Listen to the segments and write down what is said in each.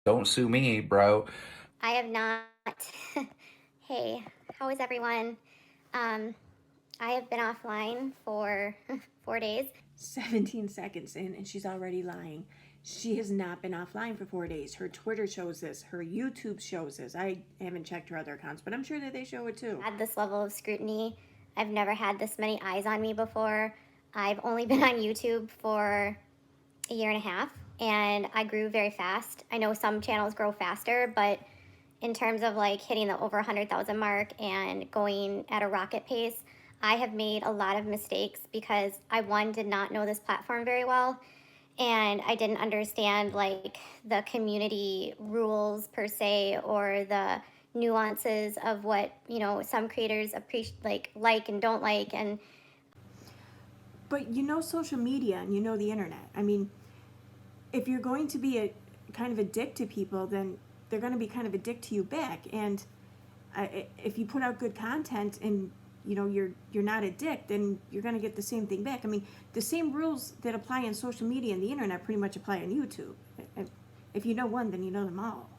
Don't sue me, bro. I have not. Hey, how is everyone? Um, I have been offline for 4 days. 17 seconds in and she's already lying. She has not been offline for 4 days. Her Twitter shows this. Her YouTube shows this. I haven't checked her other accounts, but I'm sure that they show it too. Had this level of scrutiny. I've never had this many eyes on me before. I've only been on YouTube for a year and a half, and I grew very fast. I know some channels grow faster, but in terms of like hitting the over 100,000 mark and going at a rocket pace, I have made a lot of mistakes because I, one, did not know this platform very well, and I didn't understand like the community rules per se, or the nuances of what, some creators appreciate, like and don't like. And But you know social media and you know the internet. I mean, if you're going to be a kind of a dick to people, then they're going to be kind of a dick to you back. And if you put out good content and you're not a dick, then you're going to get the same thing back. I mean, the same rules that apply on social media and the internet pretty much apply on YouTube. If you know one, then you know them all.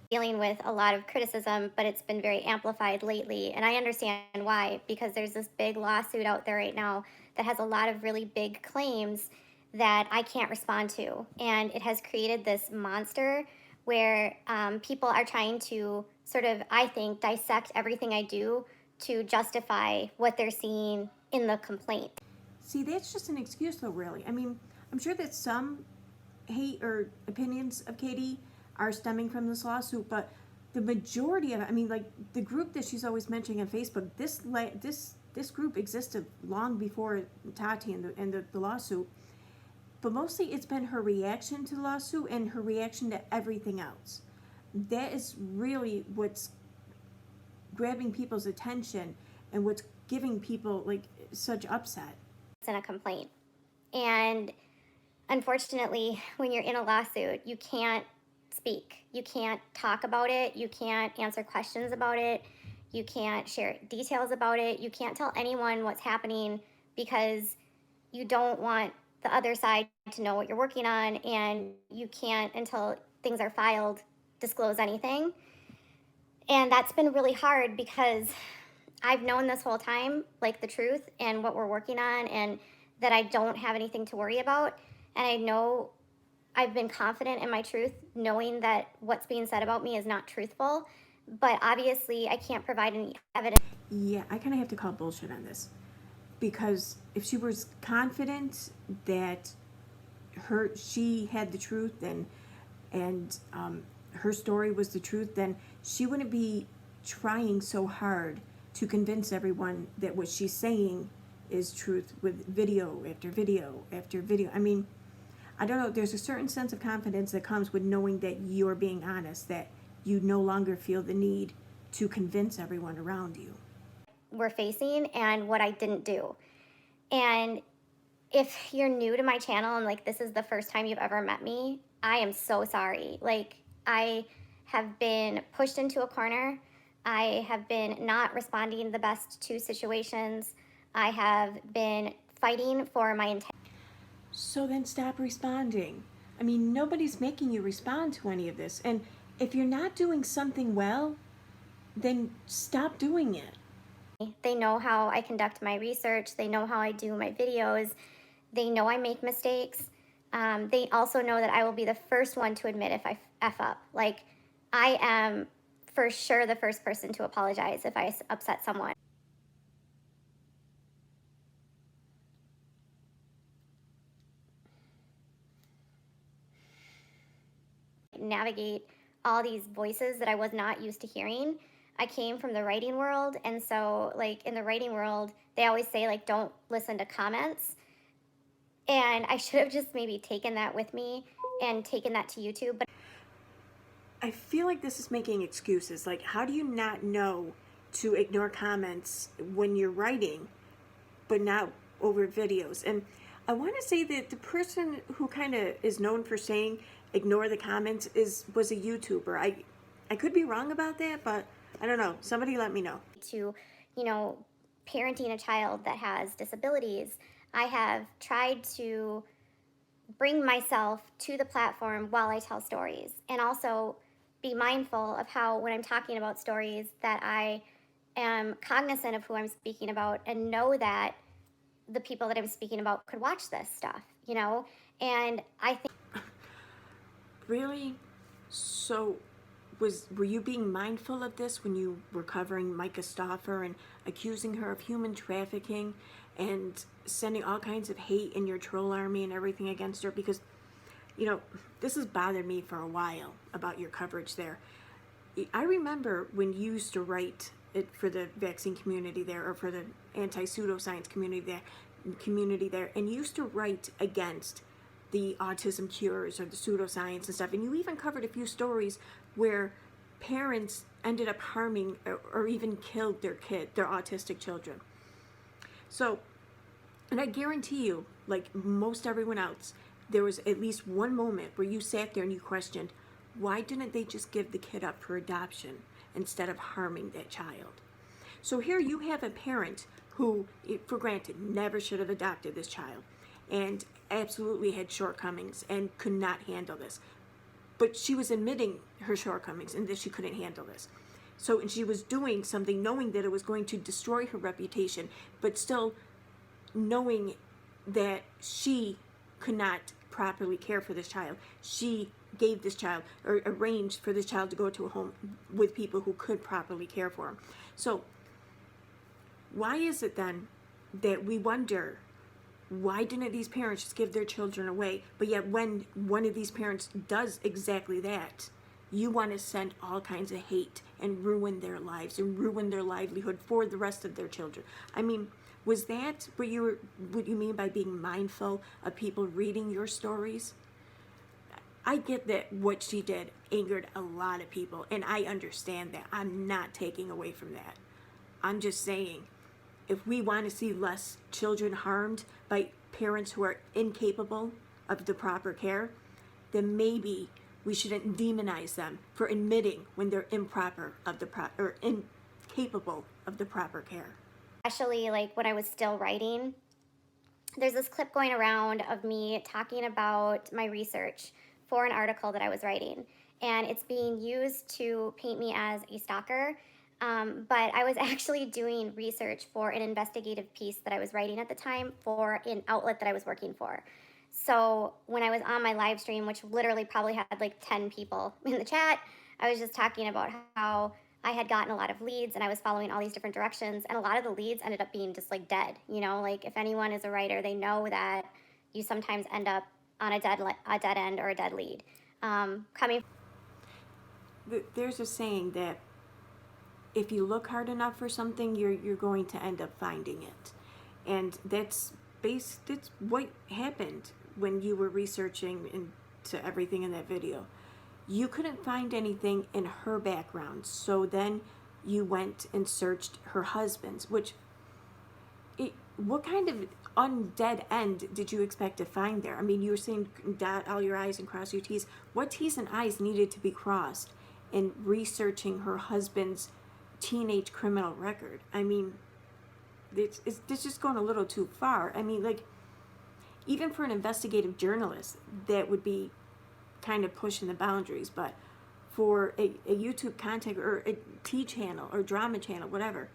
dealing with a lot of criticism, but it's been very amplified lately. And I understand why, because there's this big lawsuit out there right now that has a lot of really big claims that I can't respond to. And it has created this monster where people are trying to sort of, I think, dissect everything I do to justify what they're seeing in the complaint. See, that's just an excuse, though, really. I mean, I'm sure that some hate or opinions of Katie are stemming from this lawsuit, but the majority of it, I mean, like the group that she's always mentioning on Facebook, this group existed long before Tati and the lawsuit. But mostly it's been her reaction to the lawsuit and her reaction to everything else. That is really what's grabbing people's attention and what's giving people like such upset. In a complaint. And unfortunately, when you're in a lawsuit, you can't speak. You can't talk about it. You can't answer questions about it. You can't share details about it. You can't tell anyone what's happening because you don't want the other side to know what you're working on, and you can't, until things are filed, disclose anything. And that's been really hard because I've known this whole time, like the truth and what we're working on, and that I don't have anything to worry about. And I know I've been confident in my truth, knowing that what's being said about me is not truthful. But obviously, I can't provide any evidence. Yeah, I kind of have to call bullshit on this because if she was confident that she had the truth and her story was the truth, then she wouldn't be trying so hard to convince everyone that what she's saying is truth with video after video after video. I mean, I don't know, there's a certain sense of confidence that comes with knowing that you're being honest, that you no longer feel the need to convince everyone around you. We're facing and what I didn't do. And if you're new to my channel and like this is the first time you've ever met me, I am so sorry. Like, I have been pushed into a corner. I have been not responding the best to situations. I have been fighting for my integrity. So then stop responding. I mean, nobody's making you respond to any of this. And if you're not doing something well, then stop doing it. They know how I conduct my research. They know how I do my videos. They know I make mistakes. They also know that I will be the first one to admit if I F up. Like, I am for sure the first person to apologize if I upset someone. Navigate all these voices that I was not used to hearing. I came from the writing world, and so like in the writing world, they always say like don't listen to comments. And I should have just maybe taken that with me and taken that to YouTube. But I feel like this is making excuses. Like, how do you not know to ignore comments when you're writing, but not over videos? And I want to say that the person who kind of is known for saying ignore the comments was a YouTuber. I could be wrong about that, but I don't know. Somebody let me know. to, parenting a child that has disabilities, I have tried to bring myself to the platform while I tell stories, and also be mindful of how, when I'm talking about stories, that I am cognizant of who I'm speaking about and know that the people that I'm speaking about could watch this stuff, you know? And I think Really? So, were you being mindful of this when you were covering Micah Stauffer and accusing her of human trafficking and sending all kinds of hate in your troll army and everything against her? Because, you know, this has bothered me for a while about your coverage there. I remember when you used to write it for the vaccine community there, or for the anti-pseudoscience community there, and you used to write against the autism cures or the pseudoscience and stuff. And you even covered a few stories where parents ended up harming or even killed their autistic children. So, and I guarantee you, like most everyone else, there was at least one moment where you sat there and you questioned, why didn't they just give the kid up for adoption instead of harming that child? So here you have a parent who, for granted, never should have adopted this child and absolutely had shortcomings and could not handle this. But she was admitting her shortcomings and that she couldn't handle this. So, and she was doing something knowing that it was going to destroy her reputation, but still knowing that she could not properly care for this child. She gave this child, or arranged for this child to go to a home with people who could properly care for him. So why is it then that we wonder, why didn't these parents just give their children away? But yet when one of these parents does exactly that, you want to send all kinds of hate and ruin their lives and ruin their livelihood for the rest of their children. I mean, was that what you mean by being mindful of people reading your stories? I get that what she did angered a lot of people, and I understand that. I'm not taking away from that. I'm just saying, if we want to see less children harmed by parents who are incapable of the proper care, then maybe we shouldn't demonize them for admitting when they're improper of the or incapable of the proper care. especially like when I was still writing, there's this clip going around of me talking about my research for an article that I was writing, and it's being used to paint me as a stalker. But I was actually doing research for an investigative piece that I was writing at the time for an outlet that I was working for. So when I was on my live stream, which literally probably had like 10 people in the chat, I was just talking about how I had gotten a lot of leads and I was following all these different directions. And a lot of the leads ended up being just like dead. You know, like if anyone is a writer, they know that you sometimes end up on a dead end or a dead lead. Coming There's a saying that if you look hard enough for something, you're going to end up finding it, and that's what happened when you were researching into everything in that video. You couldn't find anything in her background, so then you went and searched her husband's, which what kind of undead end did you expect to find there? I mean, you were saying dot all your I's and cross your T's. What T's and I's needed to be crossed in researching her husband's teenage criminal record? I mean, it's just going a little too far. I mean, like, even for an investigative journalist, that would be kind of pushing the boundaries. But for a YouTube content or a T channel or drama channel, whatever,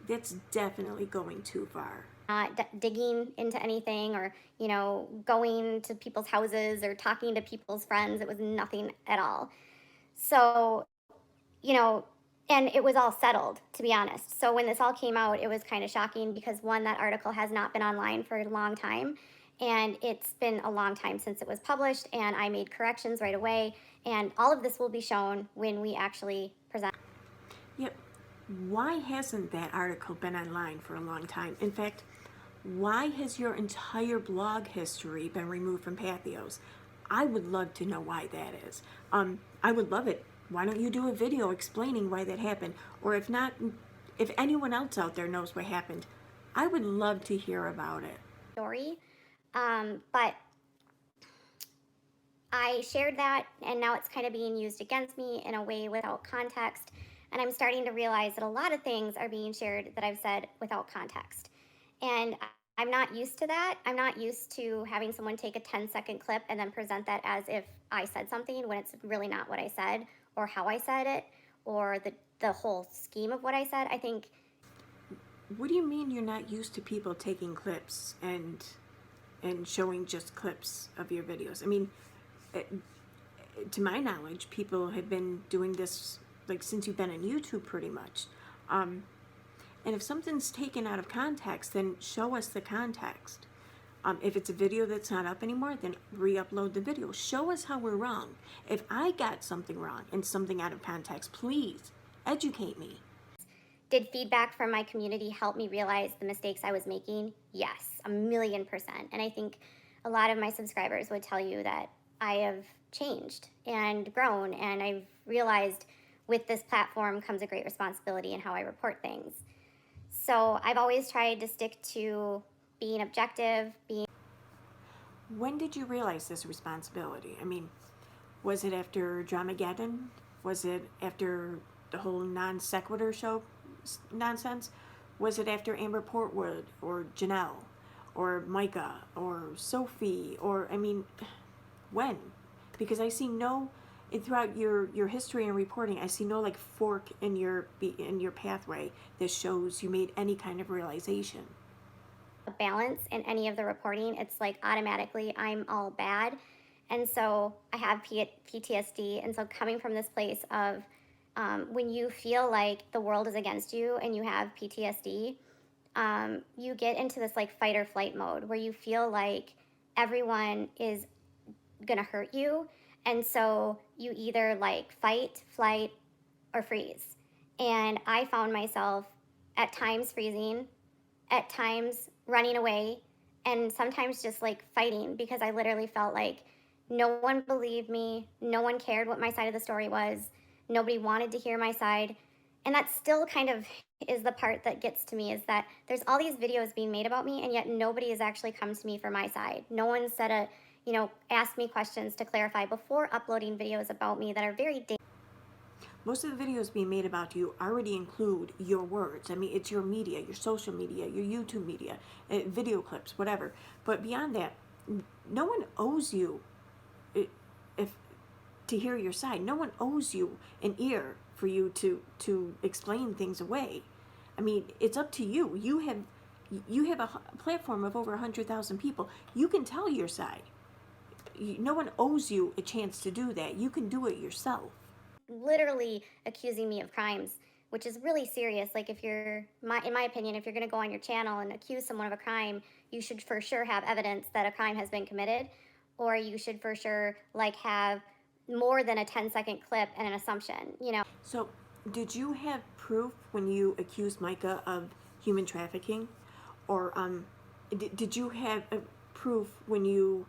that's definitely going too far. not digging into anything or, you know, going to people's houses or talking to people's friends. It was nothing at all. So, you know, and it was all settled, to be honest. So when this all came out, it was kind of shocking because one, that article has not been online for a long time. And it's been a long time since it was published, and I made corrections right away. And all of this will be shown when we actually present. Yep. Why hasn't that article been online for a long time? In fact, why has your entire blog history been removed from Pathos? I would love to know why that is. I would love it. Why don't you do a video explaining why that happened? Or if not, if anyone else out there knows what happened, I would love to hear about it. Story. But I shared that, and now it's kind of being used against me in a way without context. And I'm starting to realize that a lot of things are being shared that I've said without context. And I'm not used to that. I'm not used to having someone take a 10-second clip and then present that as if I said something when it's really not what I said or how I said it or the whole scheme of what I said. I think What do you mean you're not used to people taking clips and showing just clips of your videos? I mean, eh, to my knowledge, people have been doing this like since you've been on YouTube pretty much. Um, and if something's taken out of context, then show us the context. If it's a video that's not up anymore, then re-upload the video. Show us how we're wrong. If I got something wrong and something out of context, please educate me. did feedback from my community help me realize the mistakes I was making? Yes, 1,000,000%. And I think a lot of my subscribers would tell you that I have changed and grown, and I've realized with this platform comes a great responsibility in how I report things. So I've always tried to stick to being objective, being When did you realize this responsibility? I mean, was it after Dramageddon? Was it after the whole non sequitur show nonsense? Was it after Amber Portwood or Janelle or Micah or Sophie? Or, I mean, when? Because I see no, throughout your history and reporting, I see no like fork in your pathway that shows you made any kind of realization. a balance in any of the reporting. It's like automatically I'm all bad. And so I have PTSD. And so coming from this place of when you feel like the world is against you and you have PTSD, you get into this like fight or flight mode where you feel like everyone is going to hurt you. And so you either like fight, flight, or freeze. And I found myself at times freezing, at times running away, and sometimes just like fighting because I literally felt like no one believed me, no one cared what my side of the story was, nobody wanted to hear my side. And that still kind of is the part that gets to me, is that there's all these videos being made about me and yet nobody has actually come to me for my side. No one said asked me questions to clarify before uploading videos about me that are very dangerous. Most of the videos being made about you already include your words. I mean, it's your media, your social media, your YouTube media, video clips, whatever. But beyond that, no one owes you if to hear your side. No one owes you an ear for you to explain things away. I mean, it's up to you. You have a platform of over 100,000 people. You can tell your side. No one owes you a chance to do that. You can do it yourself. Literally accusing me of crimes, which is really serious. Like if in my opinion, if you're going to go on your channel and accuse someone of a crime, you should for sure have evidence that a crime has been committed, or you should for sure like have more than a 10-second clip and an assumption. So, did you have proof when you accused Micah of human trafficking? Or did you have proof when you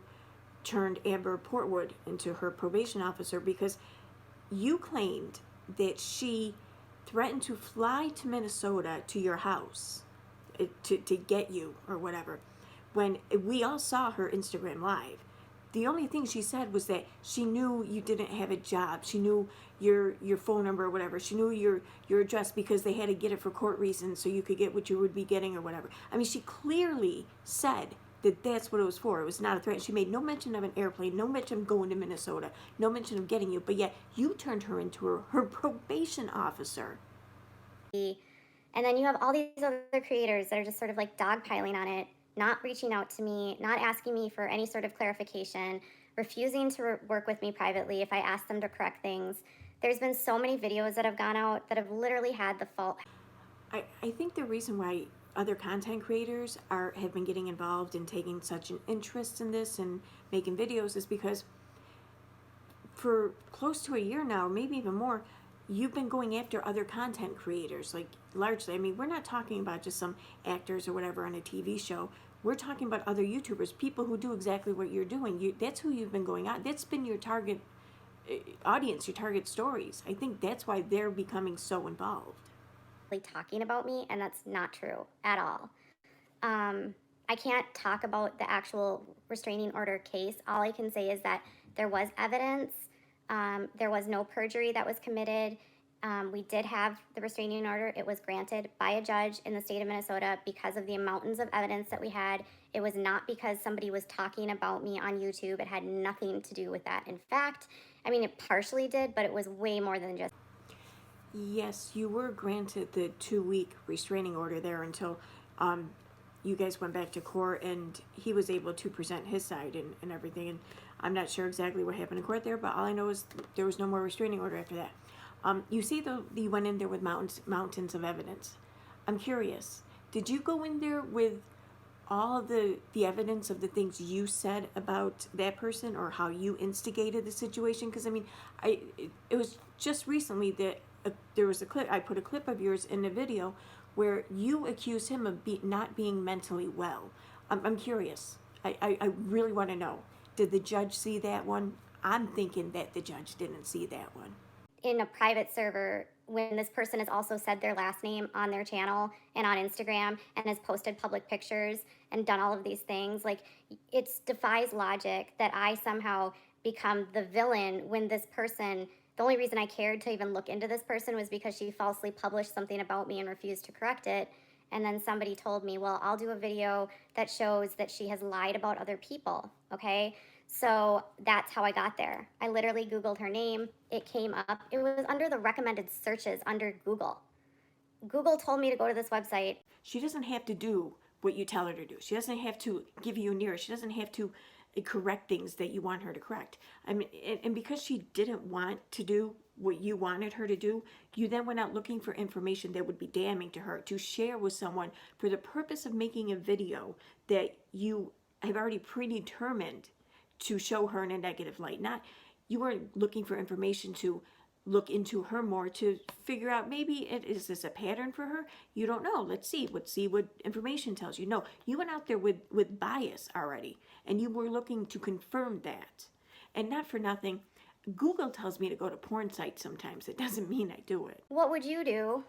turned Amber Portwood into her probation officer? Because you claimed that she threatened to fly to Minnesota to your house to get you or whatever. When we all saw her Instagram live, the only thing she said was that she knew you didn't have a job. She knew your phone number or whatever. She knew your address because they had to get it for court reasons so you could get what you would be getting or whatever. I mean, she clearly said that that's what it was for. It was not a threat. She made no mention of an airplane, no mention of going to Minnesota, no mention of getting you, but yet you turned her into her probation officer. And then you have all these other creators that are just sort of like dogpiling on it, not reaching out to me, not asking me for any sort of clarification, refusing to work with me privately if I ask them to correct things. There's been so many videos that have gone out that have literally had the fault. I think the reason why other content creators have been getting involved and taking such an interest in this and making videos is because for close to a year now, maybe even more, you've been going after other content creators, like largely. I mean, we're not talking about just some actors or whatever on a TV show. We're talking about other YouTubers, people who do exactly what you're doing. That's who you've been going on. That's been your target audience, your target stories. I think that's why they're becoming so involved. Talking about me, and that's not true at all. I can't talk about the actual restraining order case. All I can say is that there was evidence, there was no perjury that was committed, We did have the restraining order. It was granted by a judge in the state of Minnesota because of the mountains of evidence that we had. It was not because somebody was talking about me on YouTube. It had nothing to do with that. In fact, I mean, it partially did, but it was way more than just. Yes, you were granted the 2-week restraining order there until you guys went back to court and he was able to present his side and everything. And I'm not sure exactly what happened in court there, but all I know is there was no more restraining order after that. You see, you went in there with mountains of evidence. I'm curious, did you go in there with all the evidence of the things you said about that person or how you instigated the situation? Because I mean, it was just recently that there was a clip. I put a clip of yours in a video where you accused him of not being mentally well. I'm curious. I really want to know. Did the judge see that one? I'm thinking that the judge didn't see that one. In a private server, when this person has also said their last name on their channel and on Instagram and has posted public pictures and done all of these things, like, it defies logic that I somehow become the villain when this person, the only reason I cared to even look into this person was because she falsely published something about me and refused to correct it. And then somebody told me, well, I'll do a video that shows that she has lied about other people. Okay. So that's how I got there. I literally Googled her name. It came up. It was under the recommended searches under Google. Google told me to go to this website. She doesn't have to do what you tell her to do. She doesn't have to give you an ear. She doesn't have to correct things that you want her to correct. I mean, and because she didn't want to do what you wanted her to do, you then went out looking for information that would be damning to her to share with someone for the purpose of making a video that you have already predetermined to show her in a negative light. Not, you weren't looking for information to look into her more to figure out maybe is this a pattern for her. You don't know. Let's see what information tells you. No, you went out there with bias already, and you were looking to confirm that. And not for nothing, Google tells me to go to porn sites sometimes. It doesn't mean I do it. What would you do?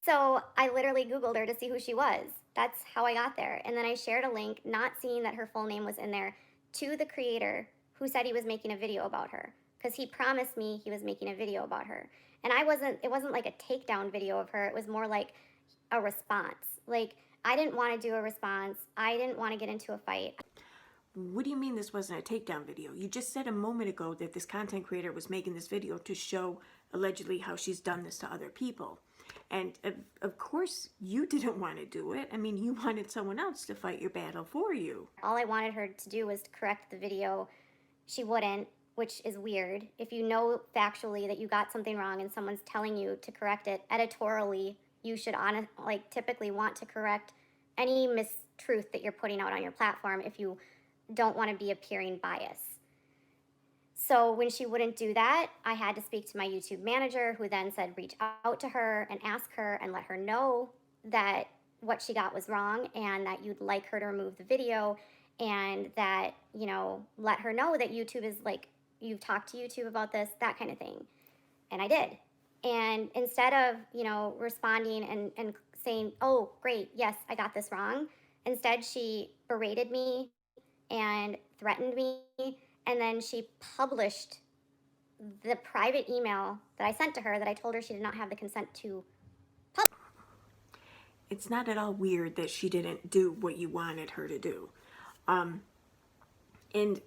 So I literally Googled her to see who she was. That's how I got there. And then I shared a link, not seeing that her full name was in there, to the creator who said he was making a video about her, because he promised me he was making a video about her. And it wasn't like a takedown video of her. It was more like a response. Like, I didn't want to do a response. I didn't want to get into a fight. What do you mean this wasn't a takedown video? You just said a moment ago that this content creator was making this video to show allegedly how she's done this to other people. And of course, you didn't want to do it. I mean, you wanted someone else to fight your battle for you. All I wanted her to do was to correct the video. She wouldn't, which is weird. If you know factually that you got something wrong and someone's telling you to correct it editorially, you should typically want to correct any mistruth that you're putting out on your platform if you don't want to be appearing biased. So when she wouldn't do that, I had to speak to my YouTube manager, who then said reach out to her and ask her and let her know that what she got was wrong and that you'd like her to remove the video, and that, let her know that YouTube is like, you've talked to YouTube about this, that kind of thing. And I did. And instead of, responding and saying, oh, great, yes, I got this wrong, instead she berated me and threatened me. And then she published the private email that I sent to her that I told her she did not have the consent to publish. It's not at all weird that she didn't do what you wanted her to do. And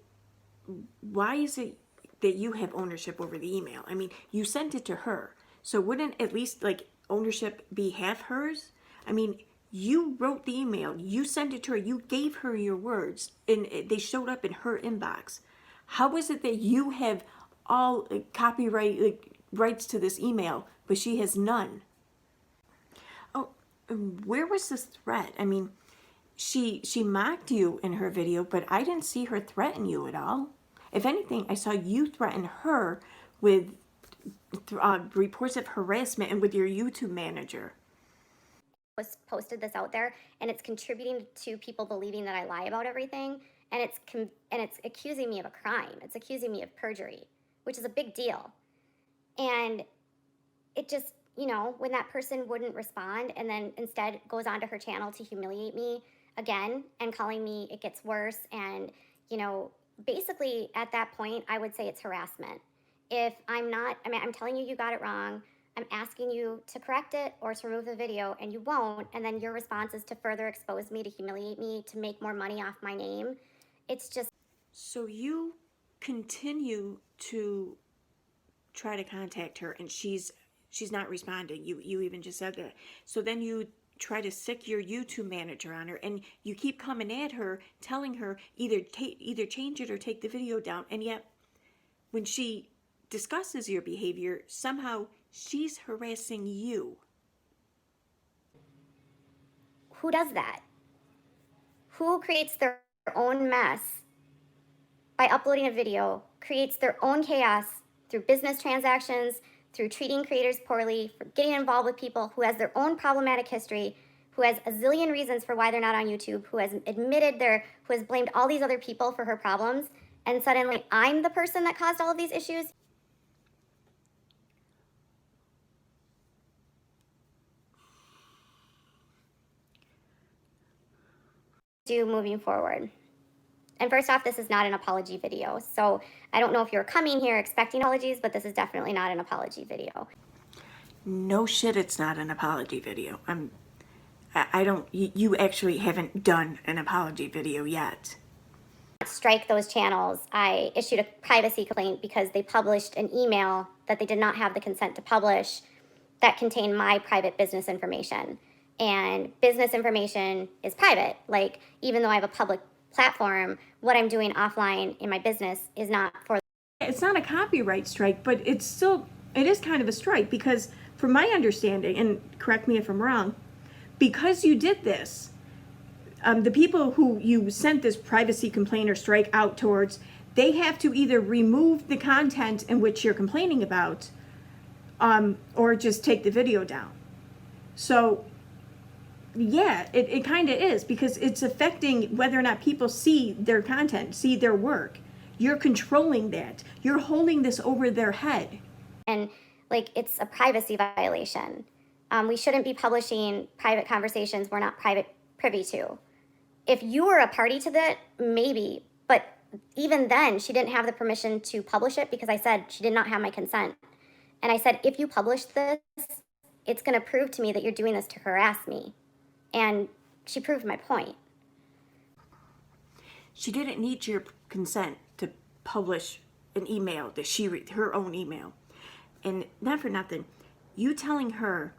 why is it that you have ownership over the email? I mean, you sent it to her. So wouldn't at least ownership be half hers? I mean, you wrote the email, you sent it to her, you gave her your words, and they showed up in her inbox. How is it that you have all copyright rights to this email, but she has none? Oh, where was this threat? I mean, she mocked you in her video, but I didn't see her threaten you at all. If anything, I saw you threaten her with reports of harassment and with your YouTube manager. Was posted this out there, and it's contributing to people believing that I lie about everything, and it's accusing me of a crime. It's accusing me of perjury, which is a big deal. And it just, when that person wouldn't respond and then instead goes onto her channel to humiliate me again and calling me it gets worse, and basically at that point I would say it's harassment. If I'm telling you got it wrong, I'm asking you to correct it or to remove the video, and you won't. And then your response is to further expose me, to humiliate me, to make more money off my name. It's just. So you continue to try to contact her, and she's not responding. You even just said that. So then you try to sick your YouTube manager on her, and you keep coming at her, telling her either change it or take the video down. And yet, when she discusses your behavior, somehow she's harassing you. Who does that? Who creates their own mess by uploading a video, creates their own chaos through business transactions, through treating creators poorly, for getting involved with people, who has their own problematic history, who has a zillion reasons for why they're not on YouTube, who has who has blamed all these other people for her problems, and suddenly I'm the person that caused all of these issues? Do moving forward. And first off, this is not an apology video. So I don't know if you're coming here expecting apologies, but this is definitely not an apology video. No shit, it's not an apology video. You actually haven't done an apology video yet. Strike those channels. I issued a privacy complaint because they published an email that they did not have the consent to publish that contained my private business information. And business information is private. Like, even though I have a public platform, what I'm doing offline in my business is not for. It's not a copyright strike, but it is kind of a strike, because from my understanding, and correct me if I'm wrong, because you did this, the people who you sent this privacy complaint or strike out towards, they have to either remove the content in which you're complaining about, or just take the video down. So yeah, it kind of is, because it's affecting whether or not people see their content, see their work. You're controlling that. You're holding this over their head. And like, it's a privacy violation. We shouldn't be publishing private conversations we're not privy to. If you were a party to that, maybe, but even then, she didn't have the permission to publish it, because I said she did not have my consent. And I said, if you publish this, it's going to prove to me that you're doing this to harass me. And she proved my point. She didn't need your consent to publish an email that her own email. And not for nothing, you telling her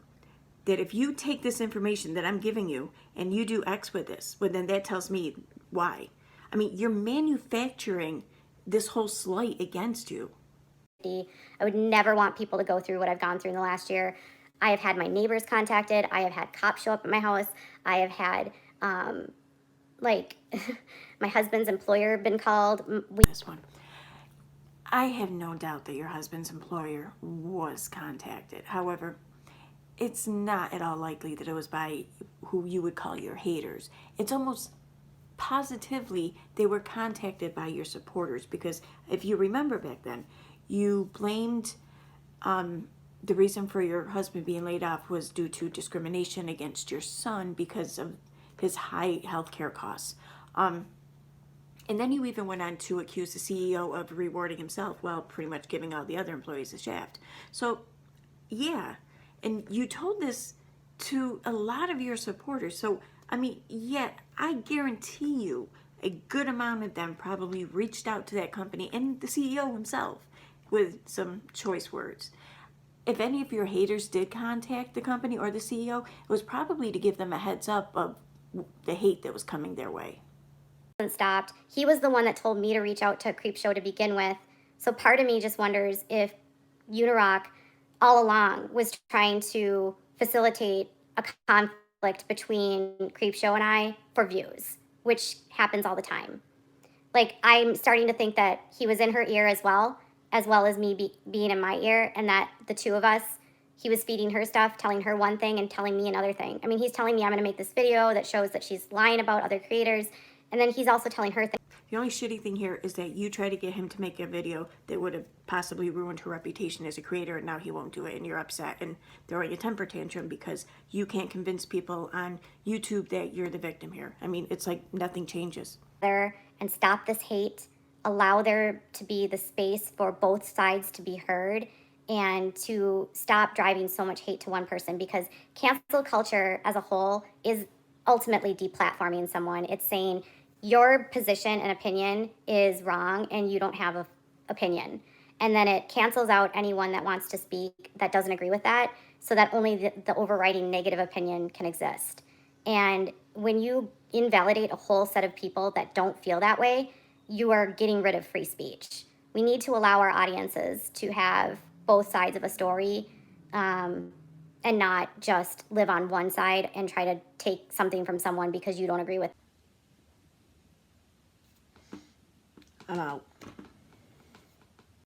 that if you take this information that I'm giving you and you do X with this, well, then that tells me Y. I mean, you're manufacturing this whole slight against you. I would never want people to go through what I've gone through in the last year. I have had my neighbors contacted. I have had cops show up at my house. I have had, my husband's employer been called. This one. I have no doubt that your husband's employer was contacted. However, it's not at all likely that it was by who you would call your haters. It's almost positively they were contacted by your supporters, because if you remember back then, you blamed the reason for your husband being laid off was due to discrimination against your son because of his high healthcare costs. And then you even went on to accuse the CEO of rewarding himself while pretty much giving all the other employees a shaft. So, yeah. And you told this to a lot of your supporters. So, I mean, yeah, I guarantee you a good amount of them probably reached out to that company and the CEO himself with some choice words. If any of your haters did contact the company or the CEO, it was probably to give them a heads up of the hate that was coming their way. Stopped. He was the one that told me to reach out to Creepshow to begin with. So part of me just wonders if Unirock all along was trying to facilitate a conflict between Creepshow and I for views, which happens all the time. Like, I'm starting to think that he was in her ear as well as me being in my ear, and that the two of us, he was feeding her stuff, telling her one thing and telling me another thing. I mean, he's telling me I'm going to make this video that shows that she's lying about other creators, and then he's also telling her things. The only shitty thing here is that you tried to get him to make a video that would have possibly ruined her reputation as a creator, and now he won't do it, and you're upset and throwing a temper tantrum because you can't convince people on YouTube that you're the victim here. I mean, it's like nothing changes. And stop this hate, allow there to be the space for both sides to be heard, and to stop driving so much hate to one person, because cancel culture as a whole is ultimately deplatforming someone. It's saying your position and opinion is wrong and you don't have a opinion. And then it cancels out anyone that wants to speak that doesn't agree with that, so that only the overriding negative opinion can exist. And when you invalidate a whole set of people that don't feel that way, you are getting rid of free speech. We need to allow our audiences to have both sides of a story, and not just live on one side and try to take something from someone because you don't agree with. I'm out.